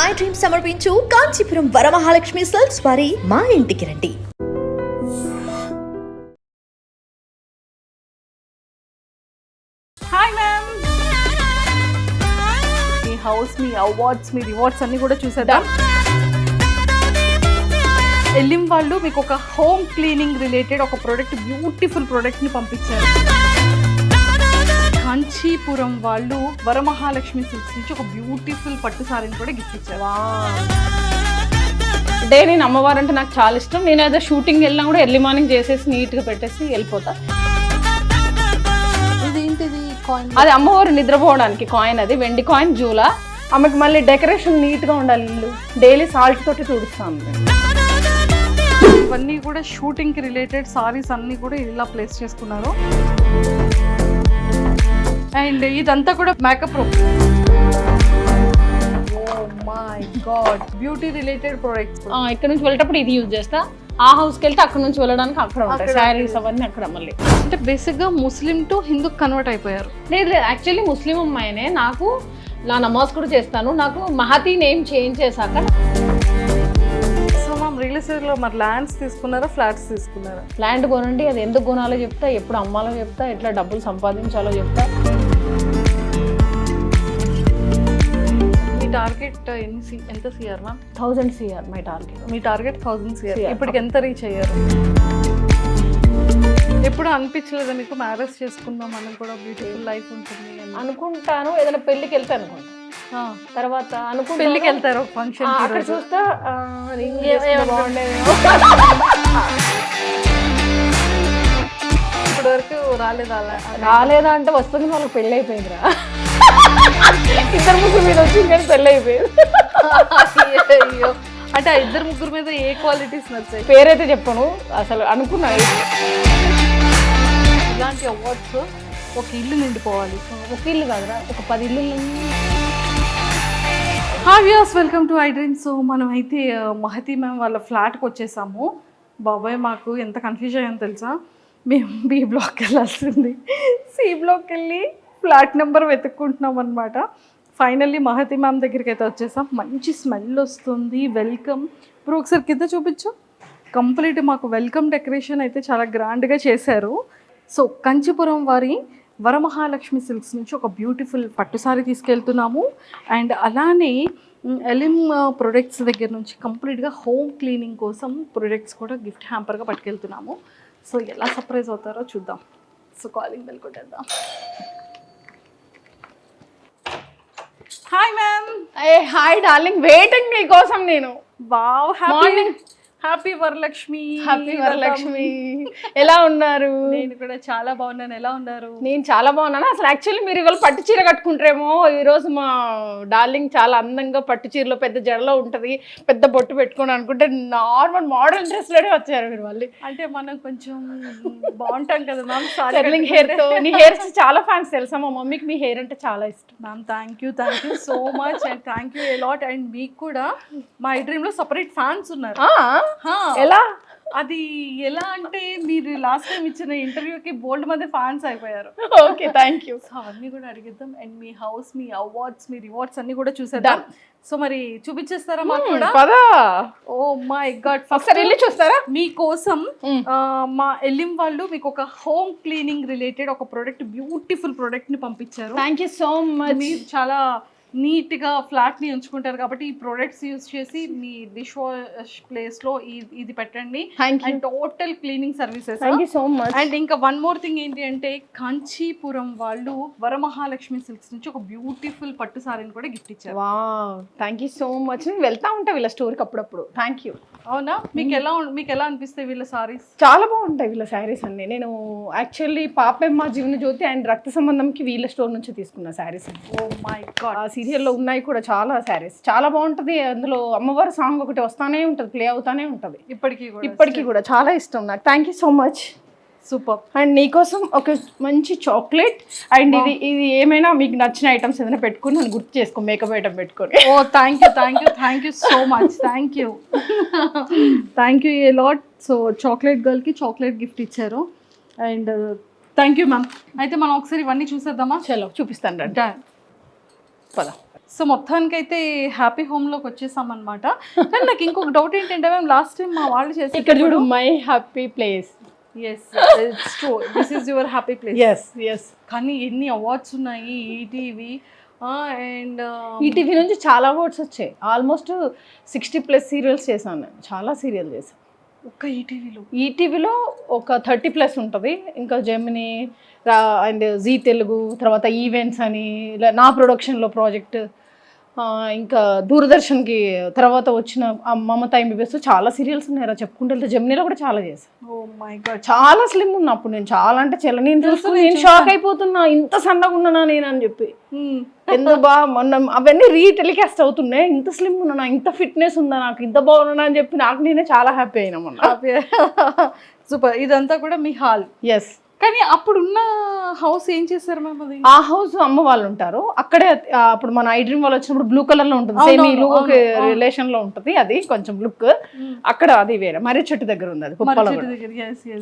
I dream సమర్పించు Kanchipuram Varamahalakshmi silks వారి మా ఇంటికి రండి. హాయ్ మ్యామ్, మీ హౌస్, మీ అవార్డ్స్, మీ రివార్డ్స్ అన్ని కూడా చూసేద్దాం. ఎల్లిం వాళ్ళు మీకు ఒక హోమ్ క్లీనింగ్ రిలేటెడ్ ఒక ప్రోడక్ట్, బ్యూటిఫుల్ ప్రోడక్ట్ ని పంపించారు. కాంచీపురం వాళ్ళు వరమహాలక్ష్మి సిల్క్స్ నుంచి ఒక బ్యూటిఫుల్ పట్టు సారీని కూడా గిఫ్ట్ ఇచ్చారు. డే నేను అమ్మవారు అంటే నాకు చాలా ఇష్టం. నేను ఏదో షూటింగ్ వెళ్ళినా కూడా ఎర్లీ మార్నింగ్ చేసేసి నీట్గా పెట్టేసి వెళ్ళిపోతా. ఇదేంటిది కాయిన్? అది అమ్మవారు నిద్రపోవడానికి కాయిన్, అది వెండి కాయిన్ జూలా. ఆమెకు మళ్ళీ డెకరేషన్ నీట్గా ఉండాలి, ఇల్లు డైలీ సాల్ట్ తోటి తుడుస్తాను. ఇవన్నీ కూడా షూటింగ్కి రిలేటెడ్ సారీస్ అన్నీ కూడా ఇలా ప్లేస్ చేసుకున్నారు. అండ్ ఇదంతా కూడా makeup room. Oh my God, beauty related products. ఇక్కడ నుంచి వెళ్ళేటప్పుడు ఇది యూజ్ చేస్తా. ఆ హౌస్కి వెళ్తే అక్కడ నుంచి వెళ్ళడానికి అక్కడ ఉంటాయి శారీస్ అవన్నీ అక్కడ. మళ్ళీ అంటే బేసిక్గా ముస్లిం టు హిందూ కన్వర్ట్ అయిపోయారు. లేదు లేదు, యాక్చువల్లీ ముస్లిం అమ్మాయినే. నాకు నా నమాజ్ కూడా చేస్తాను. నాకు మహతీ నేమ్ చేంజ్ చేశాక. సో మ్యామ్, రియల్ ఎస్టేట్లో మరి ల్యాండ్స్ తీసుకున్నారా, ఫ్లాట్స్ తీసుకున్నారా? ల్యాండ్ కొనండి, అది ఎందుకు కొనాలో చెప్తా, ఎప్పుడు అమ్మాలో చెప్తా, ఎట్లా డబ్బులు సంపాదించాలో చెప్తా. మీ టార్గెట్ ఎంత CR ma'am? 1000 CR my target. Me target 1000 CR. ఇప్పటికి ఎంత రీచ్ అయ్యారు? ఎప్పుడు అనిపించలేదా మీకు మ్యారేజ్ చేసుకుందాం మనం కూడా బ్యూటిఫుల్ లైఫ్ ఉంటుంది అని? అనుకుంటాను, ఏదైనా పెళ్ళికి వెళ్తే అనుకుంటా. తర్వాత పెళ్ళికి వెళ్తారు ఒక ఫంక్షన్, అక్కడ చూస్తా బాగుండేది. ఇప్పటి వరకు రాలేదా అంటే వస్తుంది, వాళ్ళకి పెళ్ళి అయిపోయిందిరా. ఇద్దరు ముగ్గురు మీద వచ్చింది కానీ పెళ్ళి అయిపోయింది. అయ్యో, అంటే ఆ ఇద్దరు ముగ్గురు మీద ఏ క్వాలిటీస్ నచ్చాయి? పేరైతే చెప్పను, అసలు అనుకున్నా. ఇలాంటి అవార్డ్స్ ఒక ఇల్లు నిండిపోవాలి. ఒక ఇల్లు కాదురా, ఒక 10 ఇల్లు. Hi viewers, welcome to I dream. So మనం అయితే మహతీ మ్యామ్ వాళ్ళ ఫ్లాట్కి వచ్చేసాము. బాబాయ్, మాకు ఎంత కన్ఫ్యూజ్ అయ్యామో తెలుసా? మేము B బ్లాక్కి వెళ్ళాల్సింది, C బ్లాక్కి వెళ్ళి ఫ్లాట్ నెంబర్ వెతుక్కుంటున్నాం అనమాట. ఫైనల్లీ మహతీ మ్యామ్ దగ్గరికి అయితే వచ్చేసాం. మంచి స్మెల్ వస్తుంది. వెల్కమ్. ఇప్పుడు ఒకసారి కింద చూపించు. కంప్లీట్ మాకు వెల్కమ్ డెకరేషన్ అయితే చాలా గ్రాండ్గా చేశారు. సో కంచీపురం వారి వరమహాలక్ష్మి సిల్క్స్ నుంచి ఒక బ్యూటిఫుల్ పట్టు సారీ తీసుకెళ్తున్నాము. అండ్ అలానే ఎలిమ్ ప్రొడక్ట్స్ దగ్గర నుంచి కంప్లీట్గా హోమ్ క్లీనింగ్ కోసం ప్రొడక్ట్స్ కూడా గిఫ్ట్ హ్యాంపర్గా పట్టుకెళ్తున్నాము. సో ఎలా సర్ప్రైజ్ అవుతారో చూద్దాం. సో కాలింగ్ బెల్ కొట్టేద్దాం. Hi ma'am. Hi darling, waiting నీకోసం నేను. Wow, morning. Happy Varalakshmi. Happy Varalakshmi. ఎలా ఉన్నారు? నేను కూడా చాలా బాగున్నాను. ఎలా ఉన్నారు? నేను చాలా బాగున్నాను. అసలు యాక్చువల్లీ మీరు ఇవాళ పట్టు చీర కట్టుకుంటారేమో. ఈరోజు మా డార్లింగ్ చాలా అందంగా పట్టు చీరలో పెద్ద జడలో ఉంటుంది, పెద్ద బొట్టు పెట్టుకుని అనుకుంటే నార్మల్ మోడర్న్ డ్రెస్లోనే వచ్చారు మీరు మళ్ళీ. అంటే మనం కొంచెం బాగుంటాం కదా మ్యామ్. కర్లింగ్ హెయిర్తో. నీ హెయిర్స్ చాలా ఫ్యాన్స్ తెలుసా, మా మమ్మీకి మీ హెయిర్ అంటే చాలా ఇష్టం. Ma'am thank you so much and thank you allot. And మీకు కూడా మా ఐ డ్రీమ్లో సపరేట్ ఫ్యాన్స్ ఉన్నారు. ఎలా? అది ఎలా అంటే మీరు లాస్ట్ టైం ఇచ్చిన ఇంటర్వ్యూకి బోల్డ్ మంది ఫ్యాన్స్ అయిపోయారు. Okay, thank you. సో అవన్నీ కూడా అడిగిద్దాం. అండ్ మీ హౌస్, మీ అవార్డ్స్, మీ రివార్డ్స్ అన్ని కూడా చూసేద్దాం. సో మరి చూపించేస్తారా మాకు కూడా? ఓ మై గాడ్, ఫస్ట్ వెళ్ళి చూస్తారా? మీకోసం మా ఎల్లిం వాళ్ళు మీకు ఒక హోమ్ క్లీనింగ్ రిలేటెడ్ ఒక ప్రోడక్ట్, బ్యూటిఫుల్ ప్రోడక్ట్ ని పంపించారు. Thank you so much. మీరు చాలా నీట్గా ఫ్లాట్ని ఉంచుకుంటారు కాబట్టి ఈ ప్రోడక్ట్స్ యూజ్ చేసి మీ డిష్ వాష్ ప్లేస్లో ఇది పెట్టండి. And total cleaning services. Thank you so much. And ఇంకా వన్ మోర్ థింగ్ ఏంటి అంటే కాంచీపురం వాళ్ళు వరమహాలక్ష్మి సిల్క్స్ నుంచి ఒక బ్యూటిఫుల్ పట్టు సారీని కూడా గిఫ్ట్ ఇచ్చారు. Wow, thank you so much. నేను వెళ్తా ఉంటా వీళ్ళ స్టోర్కి అప్పుడప్పుడు. Thank you. అవునా? మీకు ఎలా అనిపిస్తాయి వీళ్ళ సారీస్? చాలా బాగుంటాయి వీళ్ళ శారీస్ అన్ని. నేను యాక్చువల్లీ పాపెమ్మ జీవన జ్యోతి అండ్ రక్త సంబంధంకి వీళ్ళ స్టోర్ నుంచి తీసుకున్న శారీస్. ఓ మై గాడ్, సీరియల్లో ఉన్నాయి కూడా చాలా శారీస్. చాలా బాగుంటుంది. అందులో అమ్మవారి సాంగ్ ఒకటి వస్తానే ఉంటుంది, ప్లే అవుతానే ఉంటుంది ఇప్పటికీ కూడా. చాలా ఇష్టం నాకు. Thank you so much. Super. And నీకోసం ఒక మంచి చాక్లెట్. అండ్ ఇది ఏమైనా మీకు నచ్చిన ఐటమ్స్ ఏదైనా పెట్టుకుని నన్ను గుర్తు చేసుకో, మేకప్ ఐటమ్ పెట్టుకొని. Oh thank you so much. Thank you a lot. So chocolate గర్ల్కి చాక్లెట్ గిఫ్ట్ ఇచ్చారు. And thank you ma'am. అయితే మనం ఒకసారి ఇవన్నీ చూసేద్దామా? చలో చూపిస్తాను రండి. పద. సో మొత్తానికైతే హ్యాపీ హోమ్లోకి వచ్చేసామన్నమాట. కానీ నాకు ఇంకొక డౌట్ ఏంటంటే మేము లాస్ట్ టైం మా వాళ్ళు చేసి ఇక్కడ చూడు my happy place. Yes it's true, this is your happy place. Yes yes. కానీ ఎన్ని అవార్డ్స్ ఉన్నాయి ఈటీవీ అండ్ ఈటీవీ నుంచి చాలా అవార్డ్స్ వచ్చాయి. ఆల్మోస్ట్ 60+ సీరియల్స్ చేశాను నేను, చాలా సీరియల్ చేశాను ఒక్క ఈటీవీలో. ఈటీవీలో ఒక 30+ ఉంటుంది. ఇంకా జెమినీ అండ్ జీ తెలుగు, తర్వాత ఈవెంట్స్ అని ఇలా నా ప్రొడక్షన్లో ప్రాజెక్ట్, ఇంకా దూరదర్శన్కి తర్వాత వచ్చిన మమతా ఎంబీబీఎస్ చాలా సీరియల్స్ ఉన్నాయి చెప్పుకుంటూ వెళ్తే. జెమినీలో కూడా చాలా చేశాను. ఓ మై గాడ్, చాలా స్లిమ్ ఉన్నా అప్పుడు నేను, చాలా అంటే చాలా. నేను చూసుకుని నేను షాక్ అయిపోతున్నా, ఇంత సన్నగా ఉన్నానా నేను అని చెప్పి. ఎందుకు మొన్న అవన్నీ రీటెలికాస్ట్ అవుతున్నాయి, ఇంత స్లిమ్ ఉన్నానా, ఇంత ఫిట్నెస్ ఉందా నాకు, ఇంత బాగున్నా అని చెప్పి నాకు నేనే చాలా హ్యాపీ అయినా మొన్న. సూపర్. ఇదంతా కూడా మీ హాల్. ఎస్. కానీ అప్పుడున్న హౌస్ ఏం చేశారు మ్యామ్? అది ఆ హౌస్ అమ్మ వాళ్ళు ఉంటారు అక్కడే. అప్పుడు మన ఐ డ్రీమ్ వాళ్ళు వచ్చినప్పుడు బ్లూ కలర్ లో ఉంటుంది, సేమ్ ఈ లుక్ రిలేషన్ లో ఉంటుంది, అది కొంచెం లుక్. అక్కడ అది వేరే మర్రి చెట్టు దగ్గర ఉంది, అది కుప్పలో.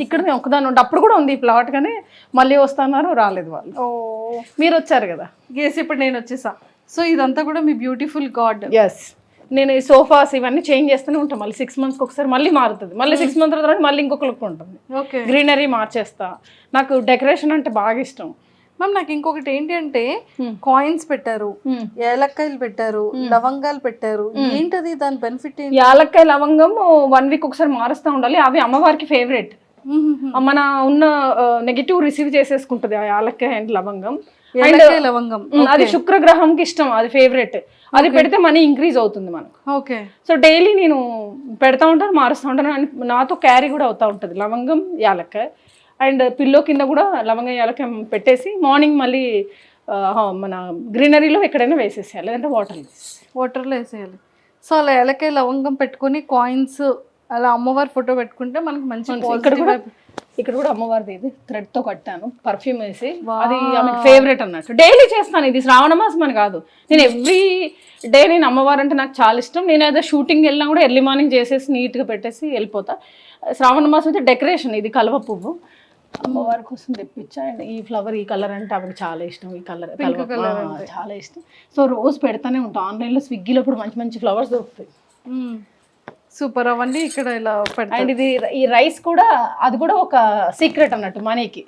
ఇక్కడ నేను ఒకదాని ఉంటే అప్పుడు కూడా ఉంది ఈ ప్లాట్, కానీ మళ్ళీ వస్తున్నారు, రాలేదు వాళ్ళు. మీరు వచ్చారు కదా. ఎస్, ఇప్పుడు నేను వచ్చేసా. సో ఇదంతా కూడా మీ బ్యూటిఫుల్ గార్డెన్. ఎస్. నేను ఈ సోఫాస్ ఇవన్నీ చేంజ్ చేస్తూనే ఉంటాను, మళ్ళీ 6 months ఒకసారి మళ్ళీ మారుతుంది, మళ్ళీ 6 months తర్వాత మళ్ళీ ఇంకొక లుక్ ఉంటుంది. ఓకే. గ్రీనరీ మార్చేస్తా. నాకు డెకరేషన్ అంటే బాగా ఇష్టం మ్యామ్. నాకు ఇంకొకటి ఏంటి అంటే కాయిన్స్ పెట్టారు, ఏలక్కాయలు పెట్టారు, లవంగాలు పెట్టారు. ఏంటది, దాని బెనిఫిట్ ఏంటి? యాలక్కాయ లవంగం 1 week ఒకసారి మారుస్తూ ఉండాలి, అవి అమ్మవారికి ఫేవరెట్. మన ఉన్న నెగిటివ్ రిసీవ్ చేసేసుకుంటుంది ఆ యాలక్కాయ అండ్ లవంగం. లవంగం అది శుక్రగ్రహంకి ఇష్టం, అది ఫేవరెట్. అది పెడితే మనీ ఇంక్రీజ్ అవుతుంది మనకు. ఓకే. సో డైలీ నేను పెడతా ఉంటాను, మారుస్తూ ఉంటాను. నాతో క్యారీ కూడా అవుతూ ఉంటుంది లవంగం యాలక్కాయ. అండ్ పిల్లో కింద కూడా లవంగం యాలక్కాయ పెట్టేసి మార్నింగ్ మళ్ళీ మన గ్రీనరీలో ఎక్కడైనా వేసేసేయాలి, లేదంటే వాటర్లో వేసేయాలి. సో అలా ఏలకాయ లవంగం పెట్టుకొని కాయిన్స్ అలా అమ్మవారి ఫోటో పెట్టుకుంటే మనకి మంచి. ఇక్కడ కూడా అమ్మవారిది ఇది థ్రెడ్ తో కట్టాను, పర్ఫ్యూమ్ వేసి. అది ఆమె ఫేవరెట్ అన్నట్టు. డైలీ చేస్తాను, ఇది శ్రావణ మాసం అని కాదు, నేను ఎవ్రీ డే. నేను అమ్మవారు అంటే నాకు చాలా ఇష్టం. నేను ఏదో షూటింగ్ వెళ్ళినా కూడా ఎర్లీ మార్నింగ్ చేసేసి నీట్గా పెట్టేసి వెళ్ళిపోతా. శ్రావణ మాసం అయితే డెకరేషన్, ఇది కలువ పువ్వు అమ్మవారి కోసం తెప్పించా. అండ్ ఈ ఫ్లవర్, ఈ కలర్ అంటే ఆమెకు చాలా ఇష్టం, ఈ కలర్ చాలా ఇష్టం. సో రోజు పెడతానే ఉంటాను. ఆన్లైన్లో స్విగ్గీలో ఇప్పుడు మంచి మంచి ఫ్లవర్స్ దొరుకుతాయి. సూపర్. అవన్నీ ఇక్కడ ఇలా అండ్ ఇది ఈ రైస్ కూడా, అది కూడా ఒక సీక్రెట్ అన్నట్టు మనీకి.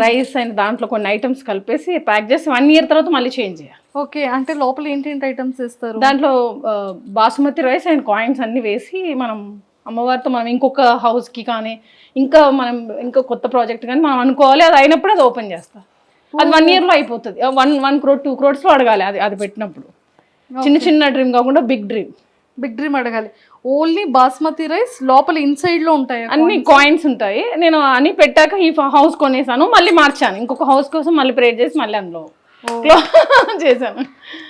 రైస్ అండ్ దాంట్లో కొన్ని ఐటమ్స్ కలిపేసి ప్యాక్ చేసి 1 year తర్వాత మళ్ళీ చేంజ్ చేయాలి. ఓకే. అంటే లోపల ఏంటేంటి ఐటమ్స్ ఇస్తారు? దాంట్లో బాసుమతి రైస్ అండ్ కాయిన్స్ అన్ని వేసి మనం అమ్మవారితో మనం ఇంకొక హౌస్కి కానీ ఇంకా మనం ఇంకో కొత్త ప్రాజెక్ట్ కానీ మనం అనుకోవాలి, అది అయినప్పుడు అది ఓపెన్ చేస్తాం. అది 1 yearలో అయిపోతుంది. 1 crore 2 crores అడగాలి అది పెట్టినప్పుడు. చిన్న డ్రీమ్ కాకుండా బిగ్ డ్రీమ్ అడగాలి. ఓన్లీ బాస్మతి రైస్ లోపల ఇన్సైడ్ లో ఉంటాయి, అన్ని కాయిన్స్ ఉంటాయి. నేను అని పెట్టాక ఈ హౌస్ కొనేసాను, మళ్ళీ మార్చాను, ఇంకొక హౌస్ కోసం మళ్ళీ ప్రేర్ చేసి మళ్ళీ అందులో చేశాను.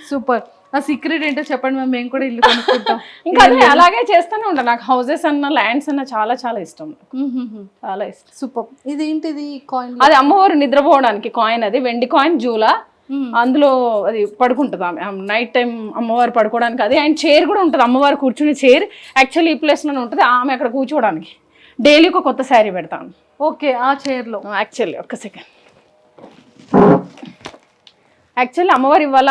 సూపర్. ఆ సీక్రెట్ ఏంటో చెప్పండి మ్యామ్, మేము కూడా ఇల్లు కొనుక్కుంటాం. ఇంకా అదే అలాగే చేస్తూనే ఉంటాను. నాకు హౌసెస్ అన్న ల్యాండ్స్ అన్న చాలా చాలా ఇష్టం, చాలా ఇష్టం. సూపర్. ఇదేంటిది కాయిన్? అది అమ్మవారు నిద్రపోవడానికి కాయిన్, అది వెండి కాయిన్ జూలా. అందులో అది పడుకుంటుంది ఆమె నైట్ టైం, అమ్మవారు పడుకోవడానికి అది. అండ్ చైర్ కూడా ఉంటుంది, అమ్మవారు కూర్చునే చైర్ యాక్చువల్లీ ఈ ప్లేస్లోనే ఉంటుంది, ఆమె అక్కడ కూర్చోవడానికి. డైలీ ఒక కొత్త శారీ పెడతాను. ఓకే. ఆ చైర్లో యాక్చువల్లీ ఒక్క సెకండ్, యాక్చువల్లీ అమ్మవారు ఇవాళ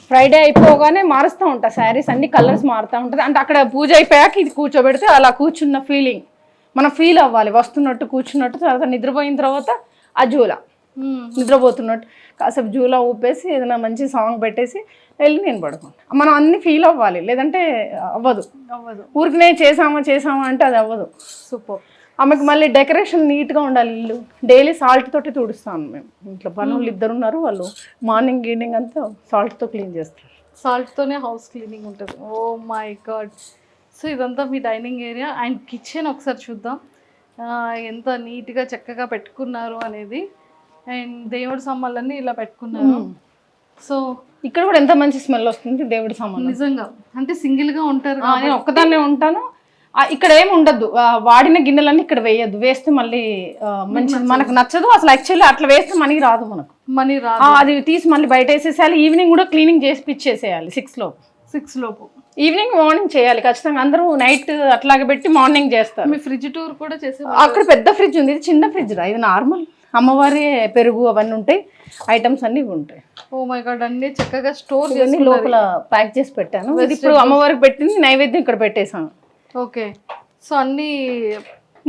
ఫ్రైడే అయిపోగానే మారుస్తూ ఉంటా శారీస్, అన్ని కలర్స్ మారుతూ ఉంటుంది. అంటే అక్కడ పూజ అయిపోయాక ఇది కూర్చోబెడితే అలా కూర్చున్న ఫీలింగ్ మనం ఫీల్ అవ్వాలి, వస్తున్నట్టు కూర్చున్నట్టు. తర్వాత నిద్రపోయిన తర్వాత ఆ జూలా నిద్రపోతున్నట్టు కాసేపు జూలా ఊపేసి ఏదైనా మంచి సాంగ్ పెట్టేసి వెళ్ళి నేను పడుకుంటాను. మనం అన్ని ఫీల్ అవ్వాలి, లేదంటే అవ్వదు. ఊరికనే చేసామా అంటే అది అవ్వదు. సూపర్. ఆమెకు మళ్ళీ డెకరేషన్ నీట్గా ఉండాలి. ఇల్లు డైలీ సాల్ట్ తోటి తుడుస్తాను మేము. ఇంట్లో పనులు 2 ఉన్నారు, వాళ్ళు మార్నింగ్ ఈవినింగ్ అంతా సాల్ట్తో క్లీన్ చేస్తారు. సాల్ట్తోనే హౌస్ క్లీనింగ్ ఉంటుంది. ఓ మై గాడ్. సో ఇదంతా మీ డైనింగ్ ఏరియా అండ్ కిచెన్ ఒకసారి చూద్దాం ఎంత నీట్గా చక్కగా పెట్టుకున్నారు అనేది. అండ్ దేవుడి సామాన్లన్నీ ఇలా పెట్టుకున్నారు. సో ఇక్కడ కూడా ఎంత మంచి స్మెల్ వస్తుంది దేవుడి సామాన్లు. నిజంగా అంటే సింగిల్గా ఉంటారు, నేను ఒక్కదాన్నే ఉంటాను. ఇక్కడ ఏమి ఉండదు, వాడిన గిన్నెలన్నీ ఇక్కడ వేయద్దు, వేస్తే మళ్ళీ మంచి మనకు నచ్చదు అసలు. యాక్చువల్లీ అట్లా వేస్తే మనీ రాదు, మనీ రాదు. అది తీసి మళ్ళీ బయట వేసేసేయాలి. ఈవినింగ్ కూడా క్లీనింగ్ చేసి పిచ్చేసేయాలి 6 లోపు. ఈవినింగ్ మార్నింగ్ చేయాలి ఖచ్చితంగా. అందరూ నైట్ అట్లాగే పెట్టి మార్నింగ్ చేస్తారు. మీ ఫ్రిడ్జ్ టూర్ కూడా చేసి అక్కడ పెద్ద ఫ్రిడ్జ్ ఉంది, ఇది చిన్న ఫ్రిడ్జ్ రా, ఇది నార్మల్ అమ్మవారి పెరుగు అవన్నీ ఉంటాయి, ఐటమ్స్ అన్నీ ఉంటాయి. ఓ మై గాడ్, అన్ని చక్కగా స్టోర్ ఇవన్నీ లోపల ప్యాక్ చేసి పెట్టాను. ఇది ఇప్పుడు అమ్మవారికి పెట్టింది, నైవేద్యం ఇక్కడ పెట్టేసాను. ఓకే, సో అన్నీ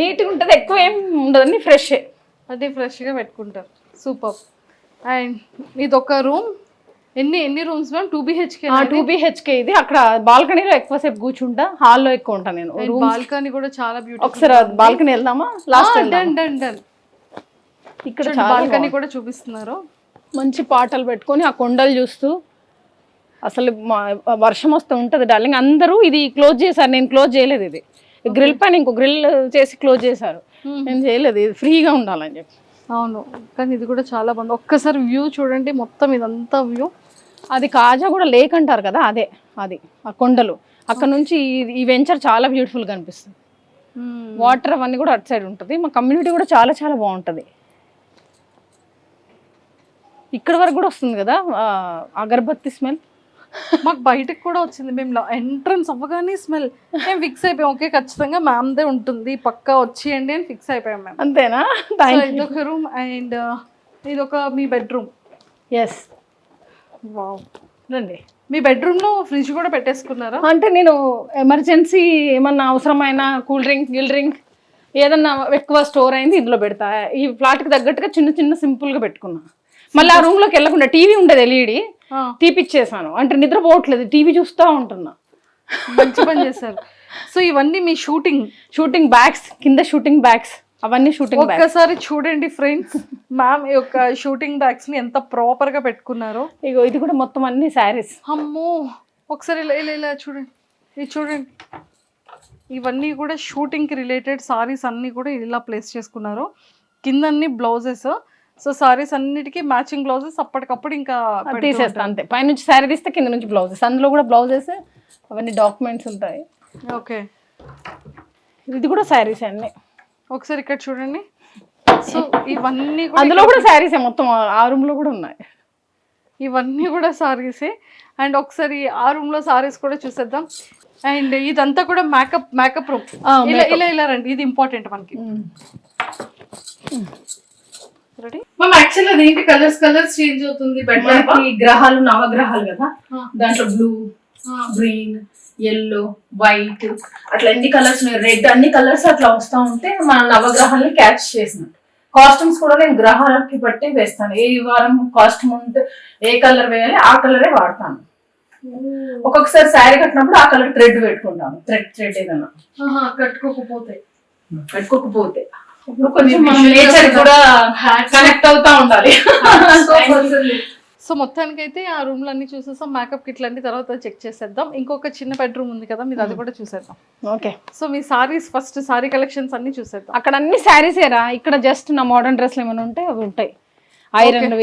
నీట్గా ఉంటుంది, ఎక్కువ ఏం ఉండదు, అన్ని ఫ్రెష్. అదే ఫ్రెష్గా పెట్టుకుంటారు. సూపర్. అండ్ ఇది ఒక రూమ్, ఎన్ని రూమ్స్ మ్యామ్? 2BHK. 2BHK ఇది. అక్కడ బాల్కనీలో ఎక్కువసేపు కూర్చుంటా, హాల్లో ఎక్కువ ఉంటాను నేను. బాల్కనీ కూడా చాలా బ్యూటిఫుల్. ఒకసారి బాల్కనీ వెళ్దామా? Last done. ఇక్కడ బాల్కనీ కూడా చూపిస్తున్నారు. మంచి పాటలు పెట్టుకొని ఆ కొండలు చూస్తూ, అసలు వర్షం వస్తూ ఉంటుంది డార్లింగ్. అందరూ ఇది క్లోజ్ చేశారు, నేను క్లోజ్ చేయలేదు. ఇది గ్రిల్ పైన ఇంకో గ్రిల్ చేసి క్లోజ్ చేశారు, నేను చేయలేదు. ఇది ఫ్రీగా ఉండాలని చెప్పి. అవును, కానీ ఇది కూడా చాలా బాగుంది. ఒక్కసారి వ్యూ చూడండి, మొత్తం ఇదంతా వ్యూ. అది కాజా కూడా లేక్ అంటారు కదా, అదే అది ఆ కొండలు. అక్కడ నుంచి ఈ వెంచర్ చాలా బ్యూటిఫుల్గా అనిపిస్తుంది. వాటర్ అవన్నీ కూడా అటు సైడ్ ఉంటుంది. మా కమ్యూనిటీ కూడా చాలా చాలా బాగుంటుంది. ఇక్కడ వరకు కూడా వస్తుంది కదా అగరబత్తి స్మెల్. మాకు బయటకు కూడా వచ్చింది. మేము ఎంట్రన్స్ అవ్వగానే స్మెల్. మేము ఫిక్స్ అయిపోయాం, ఓకే ఖచ్చితంగా మ్యామ్దే ఉంటుంది, పక్కా వచ్చేయండి అని ఫిక్స్ అయిపోయాం మేము. అంతేనా? ఇదొక రూమ్ అండ్ ఇదొక మీ బెడ్రూమ్. ఎస్. వావ్. రండి. మీ బెడ్రూమ్లో ఫ్రిడ్జ్ కూడా పెట్టేసుకున్నారా? అంటే నేను ఎమర్జెన్సీ ఏమన్నా అవసరమైన కూల్ డ్రింక్ ఏదన్నా ఎక్కువ స్టోర్ అయింది ఇందులో పెడతా. ఈ ఫ్లాట్కి తగ్గట్టుగా చిన్న చిన్న సింపుల్గా పెట్టుకున్నా. మళ్ళీ ఆ రూమ్లోకి వెళ్ళకుండా టీవీ ఉండేది, ఎల్ఈడి తీపిచ్చేసాను. అంటే నిద్రపోవట్లేదు, టీవీ చూస్తూ ఉంటున్నా. మంచి పని చేశారు. సో ఇవన్నీ మీ షూటింగ్ బ్యాగ్స్, కింద షూటింగ్ బ్యాగ్స్, అవన్నీ షూటింగ్ బ్యాగ్స్. ఒక్కసారి చూడండి ఫ్రెండ్స్, మ్యామ్ ఈ యొక్క షూటింగ్ బ్యాగ్స్ ని ఎంత ప్రాపర్ గా పెట్టుకున్నారో. ఇగో ఇది కూడా మొత్తం అన్ని శారీస్. అమ్మో, ఒకసారి ఇలా చూడండి, ఇది చూడండి. ఇవన్నీ కూడా షూటింగ్ కి రిలేటెడ్ సారీస్ అన్ని కూడా ఇలా ప్లేస్ చేసుకున్నారు. కింద అన్ని బ్లౌజెస్. సో సారీస్ అన్నిటికీ మ్యాచింగ్ బ్లౌజెస్ అప్పటికప్పుడు ఇంకా తీసేస్తా అంతే. పైనుంచి శారీ తీస్తే కింద నుంచి బ్లౌజెస్, అందులో కూడా బ్లౌజెస్ అవన్నీ డాక్యుమెంట్స్ ఉంటాయి. ఓకే, ఇది కూడా శారీస్ అన్ని. ఒకసారి ఇక్కడ చూడండి. సో ఇవన్నీ అందులో కూడా శారీసే, మొత్తం ఆ రూమ్ లో కూడా ఉన్నాయి. ఇవన్నీ కూడా సారీసే. అండ్ ఒకసారి ఆ రూమ్ లో సారీస్ కూడా చూసేద్దాం. అండ్ ఇదంతా కూడా మేకప్ రూమ్. ఇలా రండి, ఇది ఇంపార్టెంట్ మనకి. Ready ma'am? యాక్చువల్లీ అదేంటి కలర్స్ చేంజ్ అవుతుంది? గ్రహాలు నవగ్రహాలు కదా, దాంట్లో బ్లూ, గ్రీన్, ఎల్లో, వైట్ అట్లా ఎన్ని కలర్స్ ఉన్నాయి, రెడ్, అన్ని కలర్స్ అట్లా వస్తూ ఉంటే మన నవగ్రహాలని క్యాచ్ చేసినట్టు. కాస్ట్యూమ్స్ కూడా నేను గ్రహాలకి బట్టి వేస్తాను. ఏ వారం కాస్ట్యూమ్ ఉంటే ఏ కలర్ వేయాలి ఆ కలరే వాడతాను. ఒక్కొక్కసారి శారీ కట్టినప్పుడు ఆ కలర్ థ్రెడ్ పెట్టుకుంటాను. థ్రెడ్ ఏదైనా కట్టుకోకపోతే ఇప్పుడు కొంచెం మనం నేచర్ కూడా కనెక్ట్ అవుతా ఉండాలి. సో మొత్తానికి అయితే ఆ రూమ్లు అన్ని చూసేసాం. మేకప్ కిట్లు అన్ని తర్వాత చెక్ చేసేద్దాం. ఇంకొక చిన్న బెడ్రూమ్ ఉంది కదా, మీరు అది కూడా చూసేద్దాం. ఓకే. సో మీ సారీస్ ఫస్ట్, సారీ కలెక్షన్స్ అన్ని చూసేద్దాం. అక్కడ అన్ని సారీస్ ఏరా, ఇక్కడ జస్ట్ నా మోడర్న్ డ్రెస్లు ఏమైనా ఉంటే అవి ఉంటాయి. ఐరన్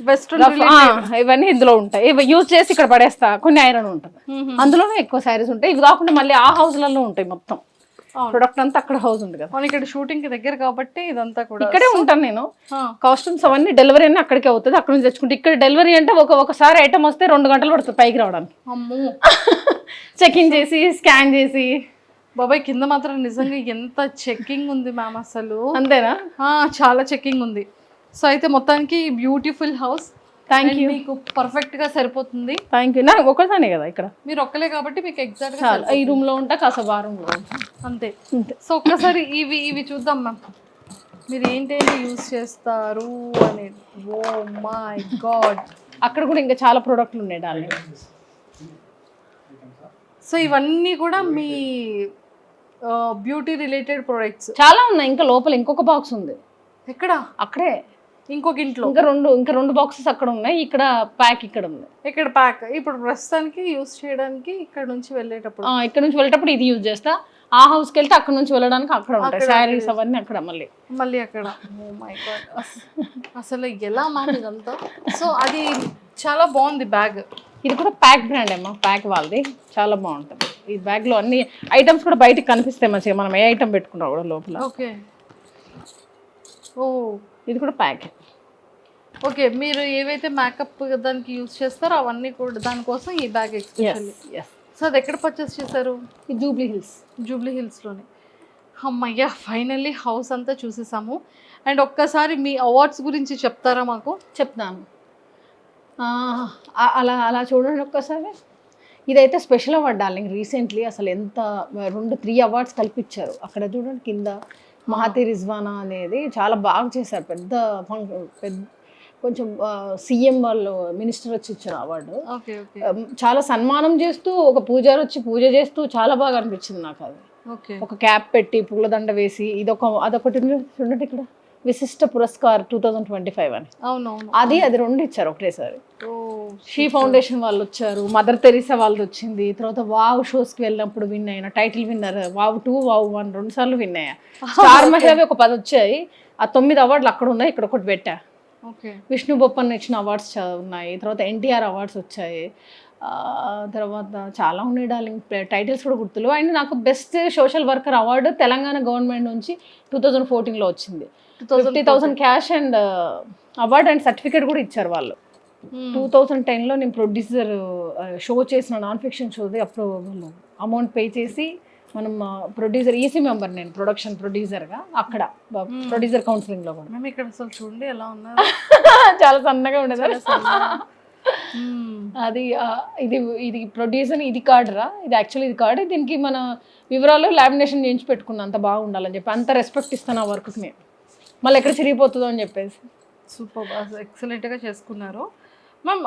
వెస్ట్రన్ ఇవన్నీ ఇందులో ఉంటాయి. ఇవి యూజ్ చేసి ఇక్కడ పడేస్తా. కొన్ని ఐరన్ ఉంటుంది, అందులోనే ఎక్కువ సారీస్ ఉంటాయి. ఇవి కాకుండా మళ్ళీ ఆ హౌస్లలో ఉంటాయి. మొత్తం ప్రొడక్ట్ అంతా అక్కడ హౌస్ ఉంది కదా, ఇక్కడ షూటింగ్ కి దగ్గర కాబట్టి ఇదంతా కూడా ఇక్కడే ఉంటాను నేను. కాస్ట్యూమ్స్ అవన్నీ డెలివరీ అన్నీ అక్కడికే అవుతుంది, అక్కడ నుంచి తెచ్చుకుంటే. ఇక్కడ డెలివరీ అంటే ఒకసారి ఐటమ్ వస్తే 2 గంటలు పడుతుంది పైకి రావడానికి. అమ్మో, చెకింగ్ చేసి స్కాన్ చేసి. బాబాయ్ కింద మాత్రం నిజంగా ఎంత చెకింగ్ ఉంది మ్యామ్ అసలు. అంతేనా? చాలా చెకింగ్ ఉంది. సో అయితే మొత్తానికి బ్యూటిఫుల్ హౌస్. Thank you. మీకు పర్ఫెక్ట్ గా సరిపోతుంది. Thank you. నాకు ఒకసారి కదా ఇక్కడ, మీరు ఒక్కలే కాబట్టి మీకు ఎగ్జాక్ట్ గా ఈ రూమ్ లో ఉంటా, కాసేపు ఆ రూమ్ లో అంతే. సో ఒక్కసారి ఇవి చూద్దాం మ్యామ్, మీరు ఏంటేంటి యూజ్ చేస్తారు అని. ఓ మై గాడ్, అక్కడ కూడా ఇంకా చాలా ప్రోడక్ట్లు ఉన్నాయి డార్లింగ్. సో ఇవన్నీ కూడా మీ బ్యూటీ రిలేటెడ్ ప్రొడక్ట్స్ చాలా ఉన్నాయి. ఇంకా లోపల ఇంకొక బాక్స్ ఉంది. ఎక్కడ? అక్కడే ఇంకొక ఇంట్లో ఇంకా రెండు బాక్సెస్ అక్కడ ఉన్నాయి. ఇక్కడ ప్యాక్ ఇక్కడ ఉంది. ఇక్కడ ప్యాక్ ఇప్పుడు ప్రస్తుతానికి యూజ్ చేయడానికి ఇక్కడ నుంచి వెళ్ళేటప్పుడు ఇది యూజ్ చేస్తా. ఆ హౌస్కి వెళ్తే అక్కడ నుంచి వెళ్ళడానికి అక్కడ ఉంటాయి శారీస్ అవన్నీ అక్కడ మళ్ళీ అక్కడ. ఓ మై గాడ్, అసలు ఎలా మ్యామ్ ఇదంతా. సో అది చాలా బాగుంది బ్యాగ్. ఇది కూడా ప్యాక్ బ్రాండ్ ఏమో, ప్యాక్ వాళ్ళది, చాలా బాగుంటుంది. ఈ బ్యాగ్ లో అన్ని ఐటమ్స్ కూడా బయటకు కనిపిస్తాయి మంచిగా, మనం ఏ ఐటమ్ పెట్టుకున్నా కూడా లోపల. ఓకే. ఓ ఇది కూడా ప్యాక్. ఓకే, మీరు ఏవైతే మేకప్ దానికి యూజ్ చేస్తారో అవన్నీ కూడా దానికోసం ఈ బ్యాగ్ ఎక్స్పెషల్లీ. సో అది ఎక్కడ పర్చేస్ చేశారు? ఈ జూబ్లీ హిల్స్లోనే. అమ్మయ్య ఫైనల్లీ హౌస్ అంతా చూసేసాము. అండ్ ఒక్కసారి మీ అవార్డ్స్ గురించి చెప్తారా మాకు? చెప్తాను. అలా అలా చూడండి ఒక్కసారి. ఇదైతే స్పెషల్ అవార్డ్ డార్లింగ్. రీసెంట్లీ అసలు ఎంత 3 అవార్డ్స్ కల్పించారు. అక్కడ చూడండి కింద మహతి రిజ్వానా అనేది చాలా బాగా చేశారు. పెద్ద కొంచెం సీఎం వాళ్ళు మినిస్టర్ వచ్చి ఇచ్చారు అవార్డు. ఓకే ఓకే చాలా సన్మానం చేస్తూ ఒక పూజారి వచ్చి పూజ చేస్తూ చాలా బాగా అనిపించింది నాకు అది. ఓకే ఒక క్యాప్ పెట్టి పూలదండ వేసి అదొకటి చూడండి ఇక్కడ విశిష్ట పురస్కార్ 2025 అని. అవునవును. అది 2 ఇచ్చారు ఒకటేసారి. ఓ షీ ఫౌండేషన్ వాళ్ళు వచ్చారు, మదర్ తెరీసా వాళ్ళది వచ్చింది. తర్వాత వావ్ షోస్కి వెళ్ళినప్పుడు విన్ అయిన టైటిల్ విన్నర్, వావ్ 2 వావ్ 1 2 సార్లు విన్ అయ్యా. స్టార్ మహిళవి ఒక 10 వచ్చాయి. ఆ 9 అవార్డులు అక్కడ ఉన్నాయి, ఇక్కడ ఒకటి పెట్టా. ఓకే విష్ణు బొప్పన్ ఇచ్చిన అవార్డ్స్ ఉన్నాయి. తర్వాత ఎన్టీఆర్ అవార్డ్స్ వచ్చాయి. తర్వాత చాలా ఉన్నాయి డార్లింగ్, టైటిల్స్ కూడా గుర్తులు. అండ్ నాకు best social worker award Telangana government నుంచి 2014లో వచ్చింది. 50,000 cash and award and certificate కూడా ఇచ్చారు వాళ్ళు. 2010లో నేను ప్రొడ్యూసర్ షో చేసిన నాన్ ఫిక్షన్ షోది. అప్పుడు వాళ్ళు అమౌంట్ పే చేసి మనం ప్రొడ్యూసర్ ఈసీ మెంబర్, నేను ప్రొడక్షన్ ప్రొడ్యూసర్గా అక్కడ ప్రొడ్యూసర్ కౌన్సిలింగ్లో కూడా. మేము ఇక్కడ అసలు చూడండి ఎలా ఉన్నారు. చాలా సన్నగా ఉండేది అది. ఇది ప్రొడ్యూసర్, ఇది కార్డురా, ఇది యాక్చువల్లీ ఇది కార్డు. దీనికి మన వివరాలు లామినేషన్ చేయించి పెట్టుకున్నా, అంత బాగుండాలని చెప్పి. అంత రెస్పెక్ట్ ఇస్తాను ఆ వర్క్కి నేను, మళ్ళీ ఎక్కడ చిరిగిపోతుందో అని చెప్పేసి. సూపర్, ఎక్సలెంట్గా చేసుకున్నారు మ్యామ్.